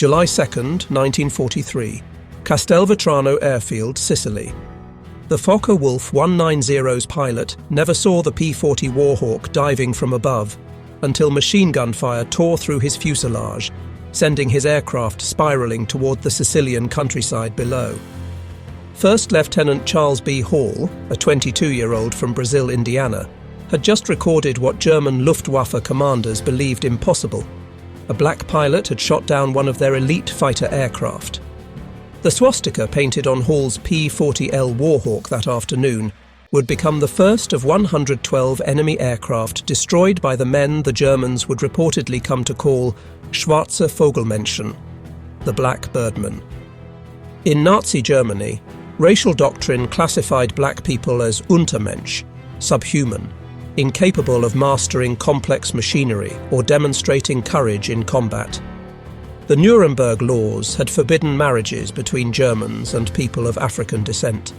July 2nd, 1943, Castelvetrano Airfield, Sicily. The Focke-Wulf 190's pilot never saw the P-40 Warhawk diving from above until machine gun fire tore through his fuselage, sending his aircraft spiraling toward the Sicilian countryside below. First Lieutenant Charles B. Hall, a 22-year-old from Brazil, Indiana, had just recorded what German Luftwaffe commanders believed impossible. A black pilot had shot down one of their elite fighter aircraft. The swastika painted on Hall's P-40L Warhawk that afternoon would become the first of 112 enemy aircraft destroyed by the men the Germans would reportedly come to call Schwarze Vogelmenschen, the Black Birdmen. In Nazi Germany, racial doctrine classified black people as Untermensch, subhuman, incapable of mastering complex machinery or demonstrating courage in combat. The Nuremberg laws had forbidden marriages between Germans and people of African descent.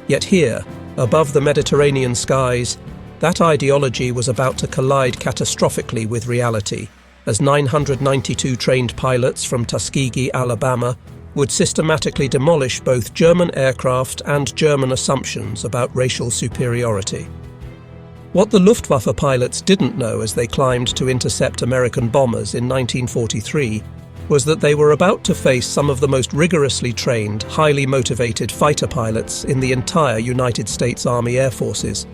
Yet here, above the Mediterranean skies, that ideology was about to collide catastrophically with reality, as 992 trained pilots from Tuskegee, Alabama, would systematically demolish both German aircraft and German assumptions about racial superiority. What the Luftwaffe pilots didn't know as they climbed to intercept American bombers in 1943 was that they were about to face some of the most rigorously trained, highly motivated fighter pilots in the entire United States Army Air Forces.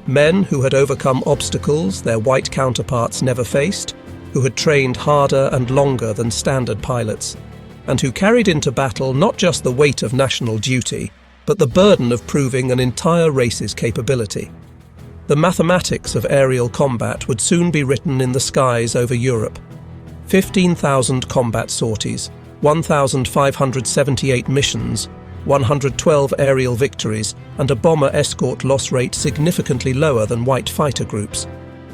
Men who had overcome obstacles their white counterparts never faced, who had trained harder and longer than standard pilots, and who carried into battle not just the weight of national duty, but the burden of proving an entire race's capability. The mathematics of aerial combat would soon be written in the skies over Europe. 15,000 combat sorties, 1,578 missions, 112 aerial victories, and a bomber escort loss rate significantly lower than white fighter groups.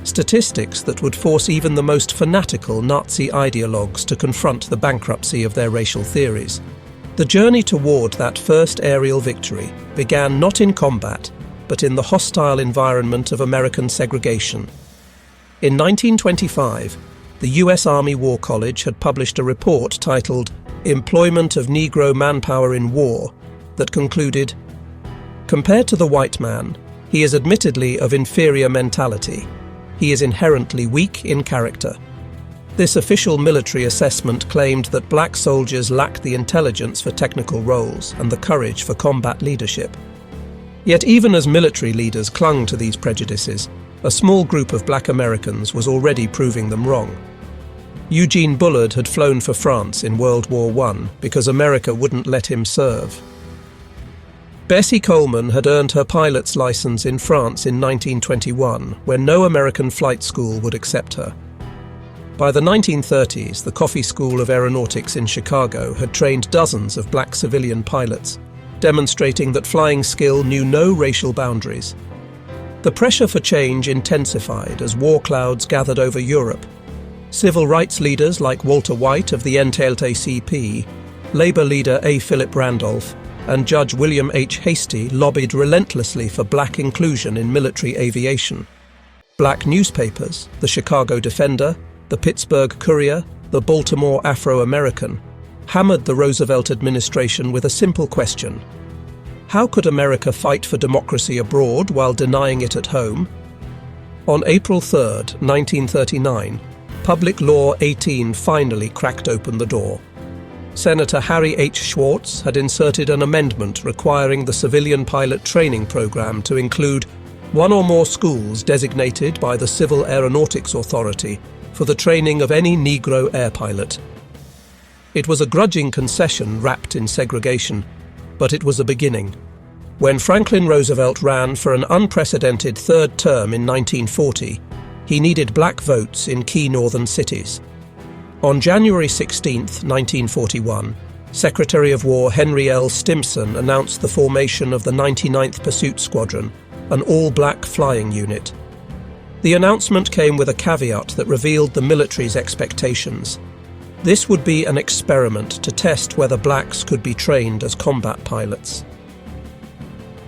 Statistics that would force even the most fanatical Nazi ideologues to confront the bankruptcy of their racial theories. The journey toward that first aerial victory began not in combat, but in the hostile environment of American segregation. In 1925, the U.S. Army War College had published a report titled Employment of Negro Manpower in War that concluded, "Compared to the white man, he is admittedly of inferior mentality. He is inherently weak in character." This official military assessment claimed that black soldiers lacked the intelligence for technical roles and the courage for combat leadership. Yet even as military leaders clung to these prejudices, a small group of black Americans was already proving them wrong. Eugene Bullard had flown for France in World War I because America wouldn't let him serve. Bessie Coleman had earned her pilot's license in France in 1921, where no American flight school would accept her. By the 1930s, the Coffee School of Aeronautics in Chicago had trained dozens of black civilian pilots, demonstrating that flying skill knew no racial boundaries. The pressure for change intensified as war clouds gathered over Europe. Civil rights leaders like Walter White of the NAACP, Labour leader A. Philip Randolph, and Judge William H. Hastie lobbied relentlessly for black inclusion in military aviation. Black newspapers, the Chicago Defender, the Pittsburgh Courier, the Baltimore Afro-American, hammered the Roosevelt administration with a simple question: how could America fight for democracy abroad while denying it at home? On April 3, 1939, Public Law 18 finally cracked open the door. Senator Harry H. Schwartz had inserted an amendment requiring the civilian pilot training program to include one or more schools designated by the Civil Aeronautics Authority for the training of any Negro air pilot. It was a grudging concession wrapped in segregation, but it was a beginning. When Franklin Roosevelt ran for an unprecedented third term in 1940, he needed black votes in key northern cities. On January 16, 1941, Secretary of War Henry L. Stimson announced the formation of the 99th Pursuit Squadron, an all-black flying unit. The announcement came with a caveat that revealed the military's expectations. This would be an experiment to test whether blacks could be trained as combat pilots.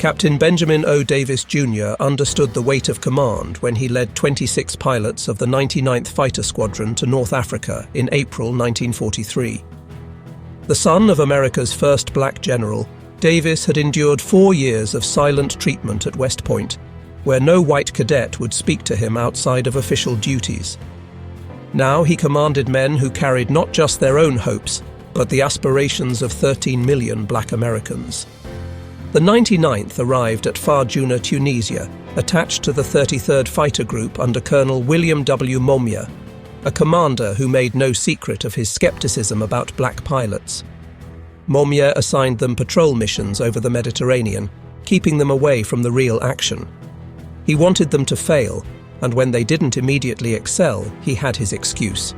Captain Benjamin O. Davis, Jr. understood the weight of command when he led 26 pilots of the 99th Fighter Squadron to North Africa in April 1943. The son of America's first black general, Davis had endured 4 years of silent treatment at West Point, where no white cadet would speak to him outside of official duties. Now he commanded men who carried not just their own hopes, but the aspirations of 13 million black Americans. The 99th arrived at Farjuna, Tunisia, attached to the 33rd Fighter Group under Colonel William W. Momia, a commander who made no secret of his skepticism about black pilots. Momia assigned them patrol missions over the Mediterranean, keeping them away from the real action. He wanted them to fail, and when they didn't immediately excel, he had his excuse.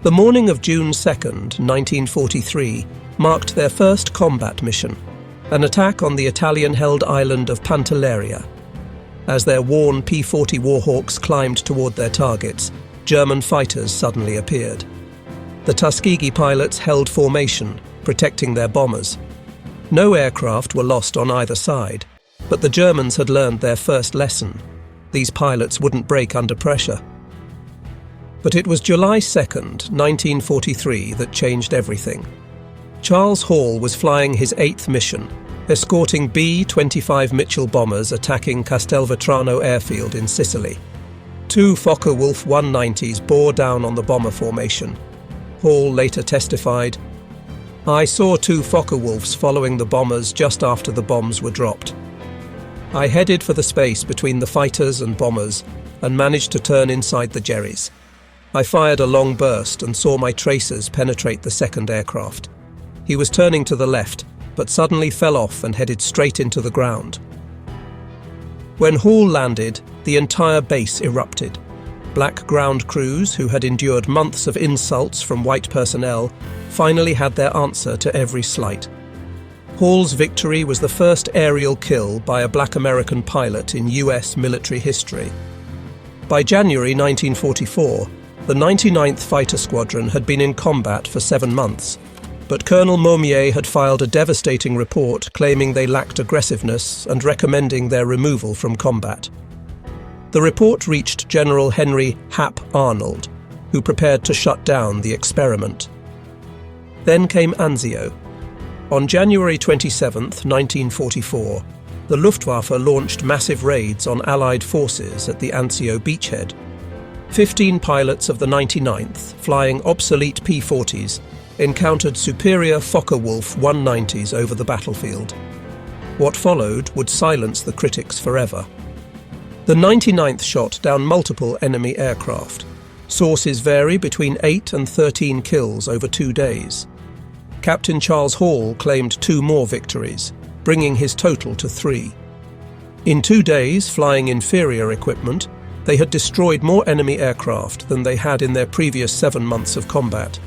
The morning of June 2nd, 1943, marked their first combat mission, an attack on the Italian-held island of Pantelleria. As their worn P-40 Warhawks climbed toward their targets, German fighters suddenly appeared. The Tuskegee pilots held formation, protecting their bombers. No aircraft were lost on either side, but the Germans had learned their first lesson. These pilots wouldn't break under pressure. But it was July 2nd, 1943 that changed everything. Charles Hall was flying his 8th mission, escorting B-25 Mitchell bombers attacking Castelvetrano airfield in Sicily. 2 Focke-Wulf 190s bore down on the bomber formation. Hall later testified, "I saw 2 Focke-Wulfs following the bombers just after the bombs were dropped. I headed for the space between the fighters and bombers and managed to turn inside the Jerrys. I fired a long burst and saw my tracers penetrate the second aircraft. He was turning to the left, but suddenly fell off and headed straight into the ground." When Hall landed, the entire base erupted. Black ground crews, who had endured months of insults from white personnel, finally had their answer to every slight. Hall's victory was the first aerial kill by a black American pilot in US military history. By January 1944, the 99th Fighter Squadron had been in combat for 7 months, but Colonel Momier had filed a devastating report claiming they lacked aggressiveness and recommending their removal from combat. The report reached General Henry Hap Arnold, who prepared to shut down the experiment. Then came Anzio. On January 27, 1944, the Luftwaffe launched massive raids on Allied forces at the Anzio beachhead. 15 pilots of the 99th, flying obsolete P-40s, encountered superior Focke-Wulf 190s over the battlefield. What followed would silence the critics forever. The 99th shot down multiple enemy aircraft. Sources vary between 8 and 13 kills over 2 days. Captain Charles Hall claimed 2 more victories, bringing his total to 3. In 2 days, flying inferior equipment, they had destroyed more enemy aircraft than they had in their previous 7 months of combat.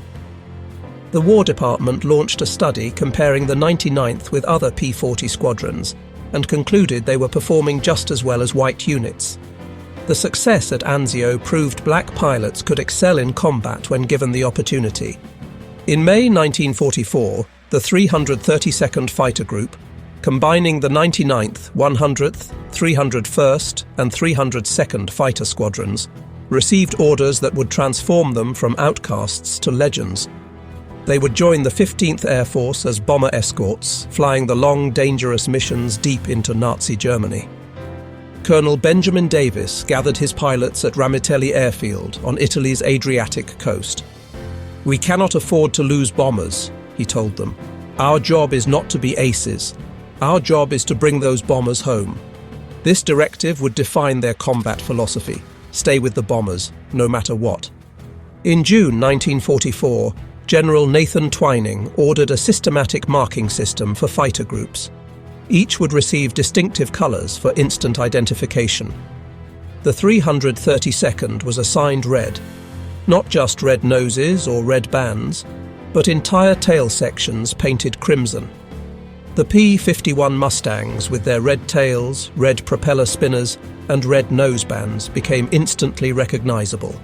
The War Department launched a study comparing the 99th with other P-40 squadrons and concluded they were performing just as well as white units. The success at Anzio proved black pilots could excel in combat when given the opportunity. In May 1944, the 332nd Fighter Group, combining the 99th, 100th, 301st and 302nd Fighter Squadrons, received orders that would transform them from outcasts to legends. They would join the 15th Air Force as bomber escorts, flying the long, dangerous missions deep into Nazi Germany. Colonel Benjamin Davis gathered his pilots at Ramitelli Airfield on Italy's Adriatic coast. "We cannot afford to lose bombers," he told them. "Our job is not to be aces. Our job is to bring those bombers home." This directive would define their combat philosophy: stay with the bombers, no matter what. In June 1944, General Nathan Twining ordered a systematic marking system for fighter groups. Each would receive distinctive colours for instant identification. The 332nd was assigned red, not just red noses or red bands, but entire tail sections painted crimson. The P-51 Mustangs, with their red tails, red propeller spinners, and red nose bands, became instantly recognisable.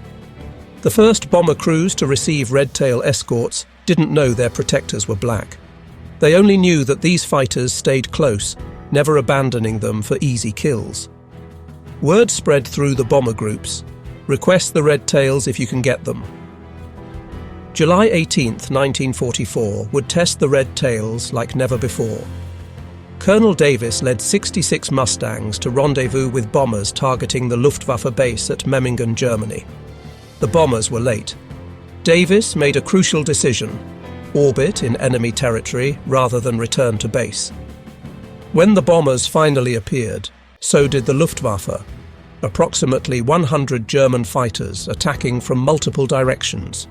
The first bomber crews to receive red tail escorts didn't know their protectors were black. They only knew that these fighters stayed close, never abandoning them for easy kills. Word spread through the bomber groups. Request the Red Tails if you can get them. July 18, 1944 would test the Red Tails like never before. Colonel Davis led 66 Mustangs to rendezvous with bombers targeting the Luftwaffe base at Memmingen, Germany. The bombers were late. Davis made a crucial decision: orbit in enemy territory rather than return to base. When the bombers finally appeared, so did the Luftwaffe, approximately 100 German fighters attacking from multiple directions.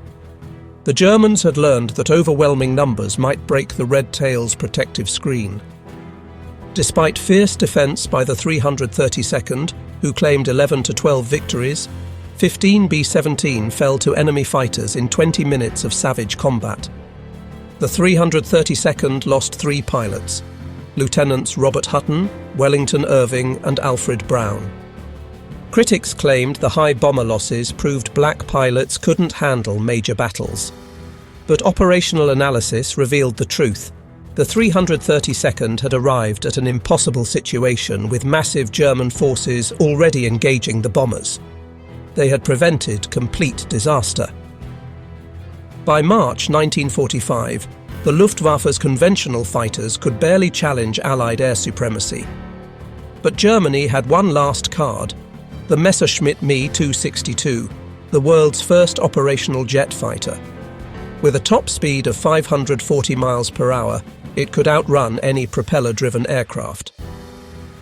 The Germans had learned that overwhelming numbers might break the Red Tails' protective screen. Despite fierce defense by the 332nd, who claimed 11 to 12 victories, 15 B-17 fell to enemy fighters in 20 minutes of savage combat. The 332nd lost 3 pilots: Lieutenants Robert Hutton, Wellington Irving, and Alfred Brown. Critics claimed the high bomber losses proved black pilots couldn't handle major battles. But operational analysis revealed the truth. The 332nd had arrived at an impossible situation with massive German forces already engaging the bombers. They had prevented complete disaster. By March 1945, the Luftwaffe's conventional fighters could barely challenge Allied air supremacy. But Germany had one last card: the Messerschmitt Me 262, the world's first operational jet fighter. With a top speed of 540 miles per hour, it could outrun any propeller-driven aircraft.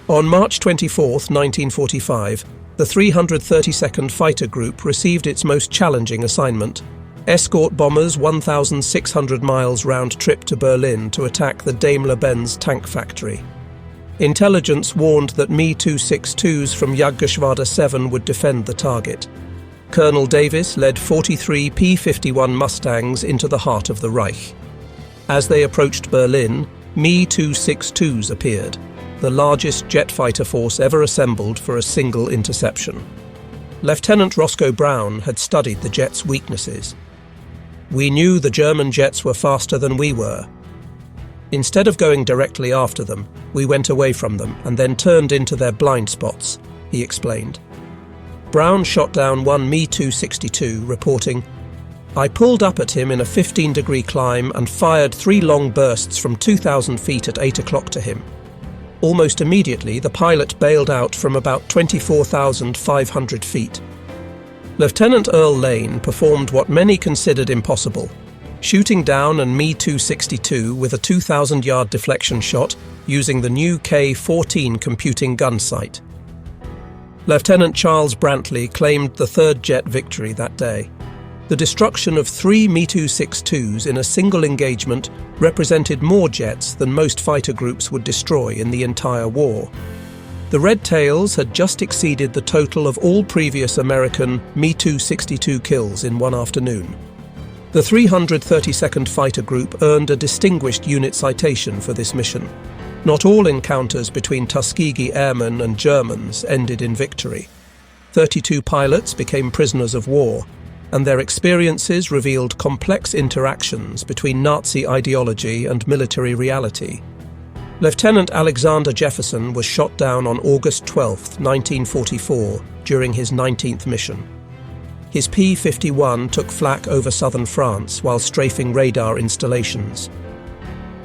On March 24, 1945, the 332nd Fighter Group received its most challenging assignment: escort bombers 1,600 miles round trip to Berlin to attack the Daimler-Benz tank factory. Intelligence warned that Me-262s from Jagdgeschwader 7 would defend the target. Colonel Davis led 43 P-51 Mustangs into the heart of the Reich. As they approached Berlin, Me-262s appeared, the largest jet fighter force ever assembled for a single interception. Lieutenant Roscoe Brown had studied the jets' weaknesses. "We knew the German jets were faster than we were. Instead of going directly after them, we went away from them and then turned into their blind spots," he explained. Brown shot down one Me-262, reporting, "I pulled up at him in a 15-degree climb and fired 3 long bursts from 2,000 feet at 8 o'clock to him. Almost immediately, the pilot bailed out from about 24,500 feet." Lieutenant Earl Lane performed what many considered impossible, shooting down a Me-262 with a 2,000-yard deflection shot using the new K-14 computing gun sight. Lieutenant Charles Brantley claimed the 3rd jet victory that day. The destruction of 3 Me-262s in a single engagement represented more jets than most fighter groups would destroy in the entire war. The Red Tails had just exceeded the total of all previous American Me-262 kills in one afternoon. The 332nd Fighter Group earned a Distinguished Unit Citation for this mission. Not all encounters between Tuskegee Airmen and Germans ended in victory. 32 pilots became prisoners of war, and their experiences revealed complex interactions between Nazi ideology and military reality. Lieutenant Alexander Jefferson was shot down on August 12, 1944, during his 19th mission. His P-51 took flak over southern France while strafing radar installations.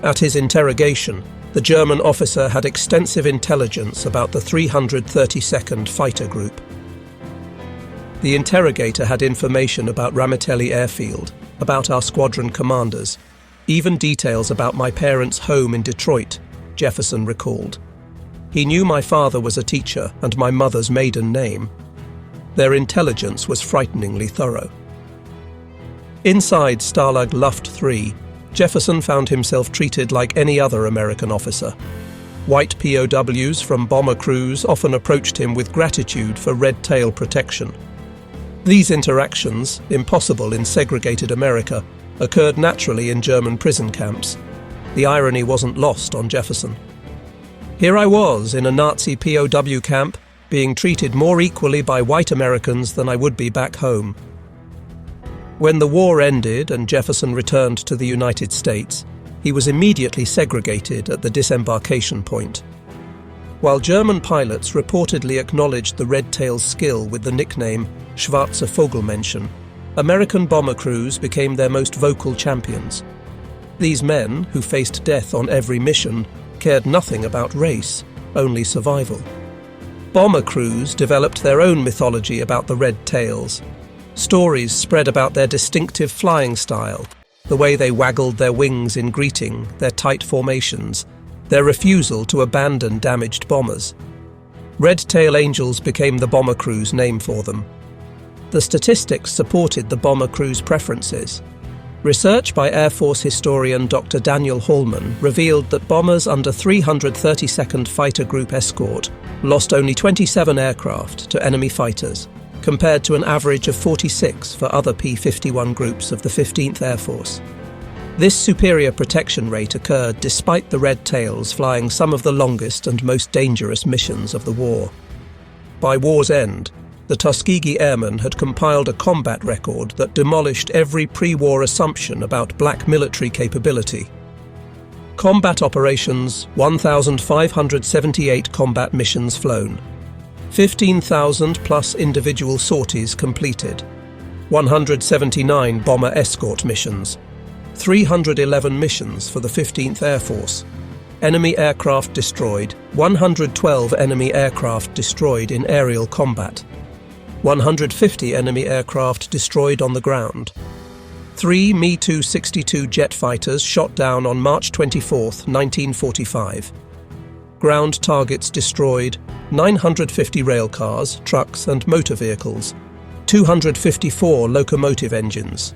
At his interrogation, the German officer had extensive intelligence about the 332nd Fighter Group. The interrogator had information about Ramitelli Airfield, about our squadron commanders, even details about my parents' home in Detroit, Jefferson recalled. He knew my father was a teacher and my mother's maiden name. Their intelligence was frighteningly thorough. Inside Stalag Luft III, Jefferson found himself treated like any other American officer. White POWs from bomber crews often approached him with gratitude for red tail protection. These interactions, impossible in segregated America, occurred naturally in German prison camps. The irony wasn't lost on Jefferson. Here I was in a Nazi POW camp, being treated more equally by white Americans than I would be back home. When the war ended and Jefferson returned to the United States, he was immediately segregated at the disembarkation point. While German pilots reportedly acknowledged the Red Tail's skill with the nickname Schwarze Vogelmännchen, American bomber crews became their most vocal champions. These men, who faced death on every mission, cared nothing about race, only survival. Bomber crews developed their own mythology about the Red Tails. Stories spread about their distinctive flying style, the way they waggled their wings in greeting, their tight formations, their refusal to abandon damaged bombers. Red Tail Angels became the bomber crew's name for them. The statistics supported the bomber crew's preferences. Research by Air Force historian Dr. Daniel Hallman revealed that bombers under 332nd Fighter Group Escort lost only 27 aircraft to enemy fighters, compared to an average of 46 for other P-51 groups of the 15th Air Force. This superior protection rate occurred despite the Red Tails flying some of the longest and most dangerous missions of the war. By war's end, the Tuskegee Airmen had compiled a combat record that demolished every pre-war assumption about black military capability. Combat operations: 1,578 combat missions flown, 15,000 plus individual sorties completed, 179 bomber escort missions, 311 missions for the 15th Air Force, enemy aircraft destroyed, 112 enemy aircraft destroyed in aerial combat, 150 enemy aircraft destroyed on the ground. 3 Me-262 jet fighters shot down on March 24, 1945. Ground targets destroyed: 950 railcars, trucks and motor vehicles, 254 locomotive engines.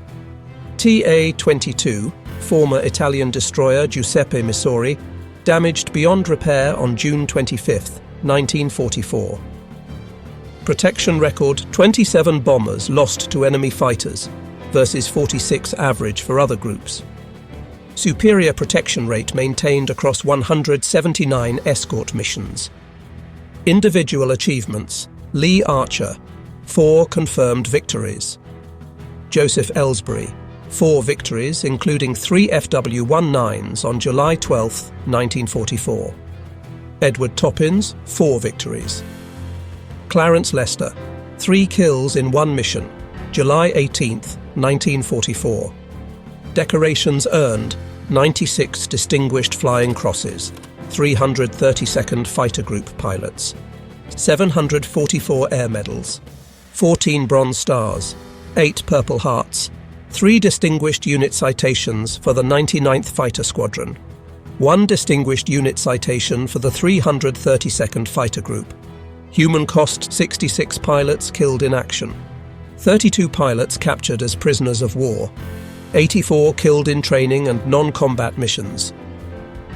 TA-22, former Italian destroyer Giuseppe Missori, damaged beyond repair on June 25, 1944. Protection record: 27 bombers lost to enemy fighters, versus 46 average for other groups. Superior protection rate maintained across 179 escort missions. Individual achievements: Lee Archer, 4 confirmed victories. Joseph Ellsbury, 4 victories, including 3 FW-19s on July 12, 1944. Edward Toppins, 4 victories. Clarence Lester, 3 kills in 1 mission, July 18, 1944. Decorations earned: 96 Distinguished Flying Crosses, 332nd Fighter Group pilots, 744 Air Medals, 14 Bronze Stars, 8 Purple Hearts, 3 Distinguished Unit Citations for the 99th Fighter Squadron, 1 Distinguished Unit Citation for the 332nd Fighter Group. Human cost: 66 pilots killed in action, 32 pilots captured as prisoners of war, 84 killed in training and non-combat missions.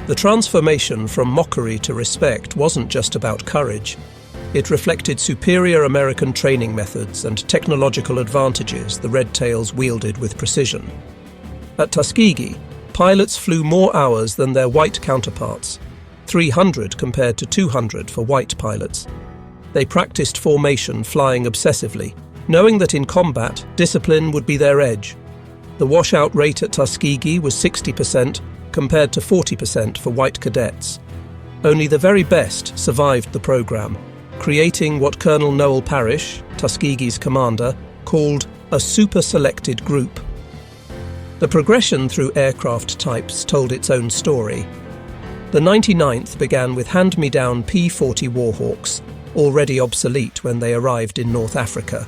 The transformation from mockery to respect wasn't just about courage. It reflected superior American training methods and technological advantages the Red Tails wielded with precision. At Tuskegee, pilots flew more hours than their white counterparts, 300 compared to 200 for white pilots. They practiced formation flying obsessively, knowing that in combat, discipline would be their edge. The washout rate at Tuskegee was 60% compared to 40% for white cadets. Only the very best survived the program, creating what Colonel Noel Parrish, Tuskegee's commander, called a super-selected group. The progression through aircraft types told its own story. The 99th began with hand-me-down P-40 Warhawks, already obsolete when they arrived in North Africa.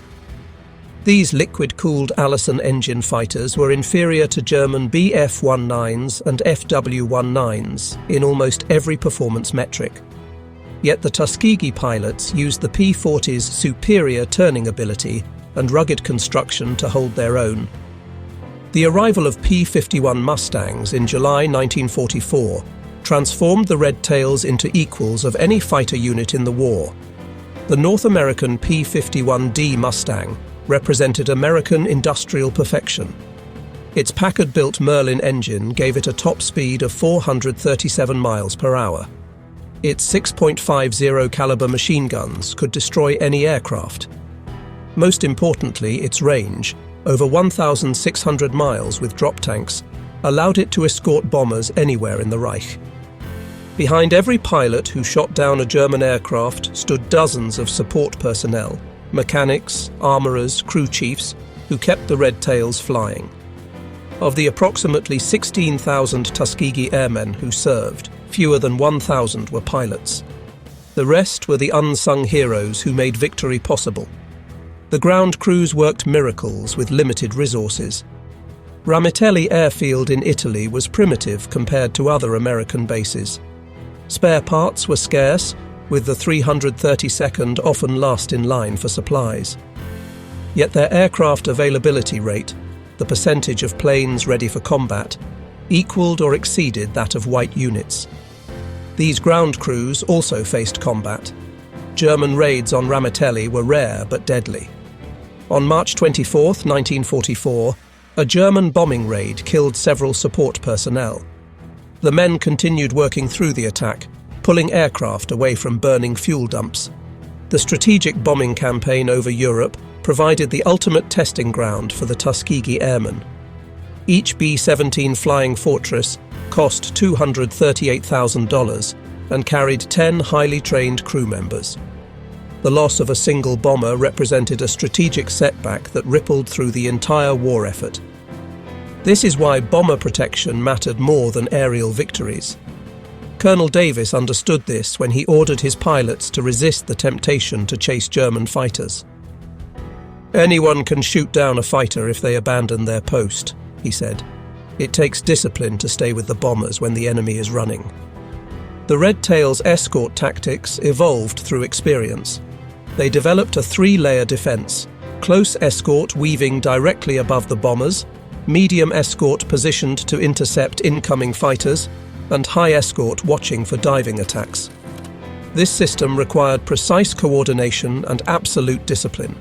These liquid-cooled Allison engine fighters were inferior to German Bf-19s and FW-19s in almost every performance metric. Yet the Tuskegee pilots used the P-40's superior turning ability and rugged construction to hold their own. The arrival of P-51 Mustangs in July 1944 transformed the Red Tails into equals of any fighter unit in the war. The North American P-51D Mustang represented American industrial perfection. Its Packard-built Merlin engine gave it a top speed of 437 miles per hour. Its 6.50 caliber machine guns could destroy any aircraft. Most importantly, its range, over 1,600 miles with drop tanks, allowed it to escort bombers anywhere in the Reich. Behind every pilot who shot down a German aircraft stood dozens of support personnel, mechanics, armourers, crew chiefs, who kept the red tails flying. Of the approximately 16,000 Tuskegee Airmen who served, fewer than 1,000 were pilots. The rest were the unsung heroes who made victory possible. The ground crews worked miracles with limited resources. Ramitelli Airfield in Italy was primitive compared to other American bases. Spare parts were scarce, with the 332nd often last in line for supplies. Yet their aircraft availability rate, the percentage of planes ready for combat, equaled or exceeded that of white units. These ground crews also faced combat. German raids on Ramitelli were rare but deadly. On March 24, 1944, a German bombing raid killed several support personnel. The men continued working through the attack, pulling aircraft away from burning fuel dumps. The strategic bombing campaign over Europe provided the ultimate testing ground for the Tuskegee Airmen. Each B-17 Flying Fortress cost $238,000 and carried 10 highly trained crew members. The loss of a single bomber represented a strategic setback that rippled through the entire war effort. This is why bomber protection mattered more than aerial victories. Colonel Davis understood this when he ordered his pilots to resist the temptation to chase German fighters. "Anyone can shoot down a fighter if they abandon their post," he said. "It takes discipline to stay with the bombers when the enemy is running." The Red Tails' escort tactics evolved through experience. They developed a three-layer defense: close escort weaving directly above the bombers, medium escort positioned to intercept incoming fighters, and high escort watching for diving attacks. This system required precise coordination and absolute discipline.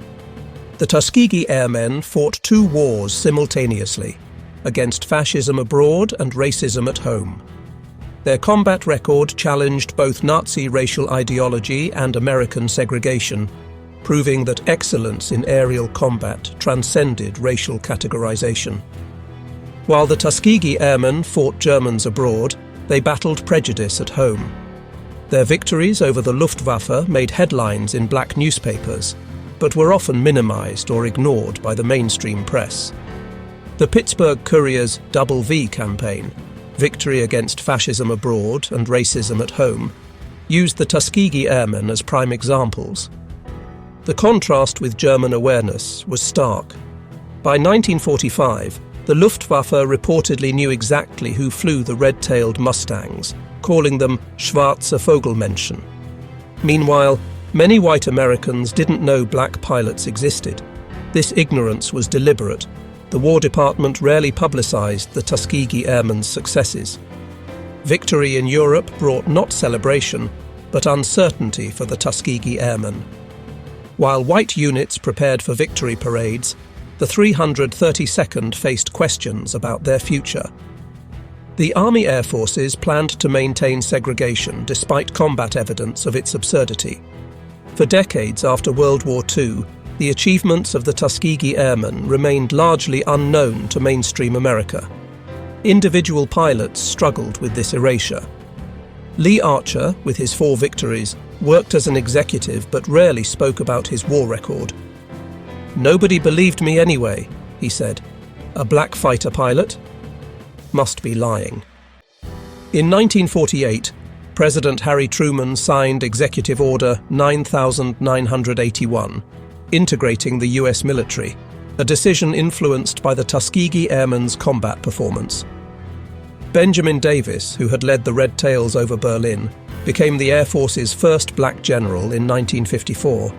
The Tuskegee Airmen fought two wars simultaneously, against fascism abroad and racism at home. Their combat record challenged both Nazi racial ideology and American segregation, proving that excellence in aerial combat transcended racial categorization. While the Tuskegee Airmen fought Germans abroad, they battled prejudice at home. Their victories over the Luftwaffe made headlines in black newspapers, but were often minimized or ignored by the mainstream press. The Pittsburgh Courier's Double V campaign, Victory Against Fascism Abroad and Racism at Home, used the Tuskegee Airmen as prime examples. The contrast with German awareness was stark. By 1945, the Luftwaffe reportedly knew exactly who flew the red-tailed Mustangs, calling them Schwarze Vogelmenschen. Meanwhile, many white Americans didn't know black pilots existed. This ignorance was deliberate. The War Department rarely publicized the Tuskegee Airmen's successes. Victory in Europe brought not celebration, but uncertainty for the Tuskegee Airmen. While white units prepared for victory parades, the 332nd faced questions about their future. The Army Air Forces planned to maintain segregation despite combat evidence of its absurdity. For decades after World War II, the achievements of the Tuskegee Airmen remained largely unknown to mainstream America. Individual pilots struggled with this erasure. Lee Archer, with his 4 victories, worked as an executive but rarely spoke about his war record. "Nobody believed me anyway," he said. "A black fighter pilot? Must be lying." In 1948, President Harry Truman signed Executive Order 9981, integrating the US military, a decision influenced by the Tuskegee Airmen's combat performance. Benjamin Davis, who had led the Red Tails over Berlin, became the Air Force's first black general in 1954.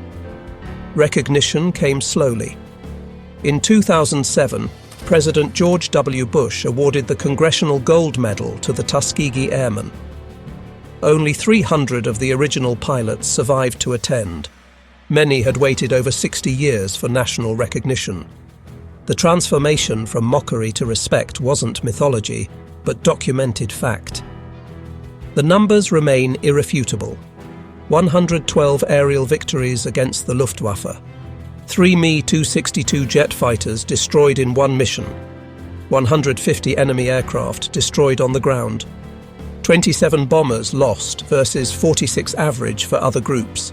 Recognition came slowly. In 2007, President George W. Bush awarded the Congressional Gold Medal to the Tuskegee Airmen. Only 300 of the original pilots survived to attend. Many had waited over 60 years for national recognition. The transformation from mockery to respect wasn't mythology, but documented fact. The numbers remain irrefutable. 112 aerial victories against the Luftwaffe. 3 Me-262 jet fighters destroyed in one mission. 150 enemy aircraft destroyed on the ground. 27 bombers lost versus 46 average for other groups.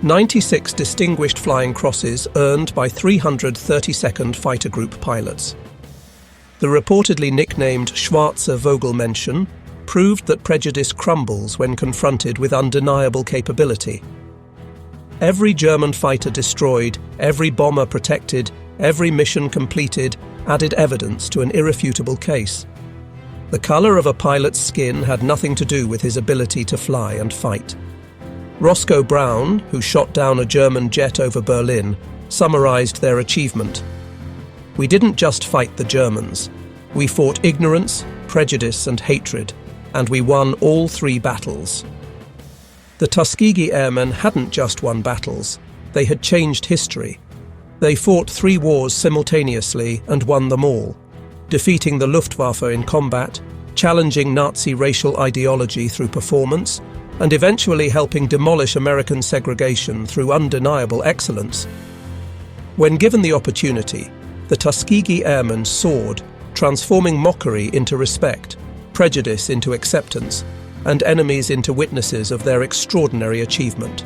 96 distinguished flying crosses earned by 332nd Fighter Group pilots. The reportedly nicknamed Schwarze Vogelmenschen proved that prejudice crumbles when confronted with undeniable capability. Every German fighter destroyed, every bomber protected, every mission completed added evidence to an irrefutable case. The colour of a pilot's skin had nothing to do with his ability to fly and fight. Roscoe Brown, who shot down a German jet over Berlin, summarised their achievement. "We didn't just fight the Germans. We fought ignorance, prejudice and hatred, and we won all 3 battles." The Tuskegee Airmen hadn't just won battles, they had changed history. They fought 3 wars simultaneously and won them all, defeating the Luftwaffe in combat, challenging Nazi racial ideology through performance, and eventually helping demolish American segregation through undeniable excellence. When given the opportunity, the Tuskegee Airmen soared, transforming mockery into respect, prejudice into acceptance, and enemies into witnesses of their extraordinary achievement.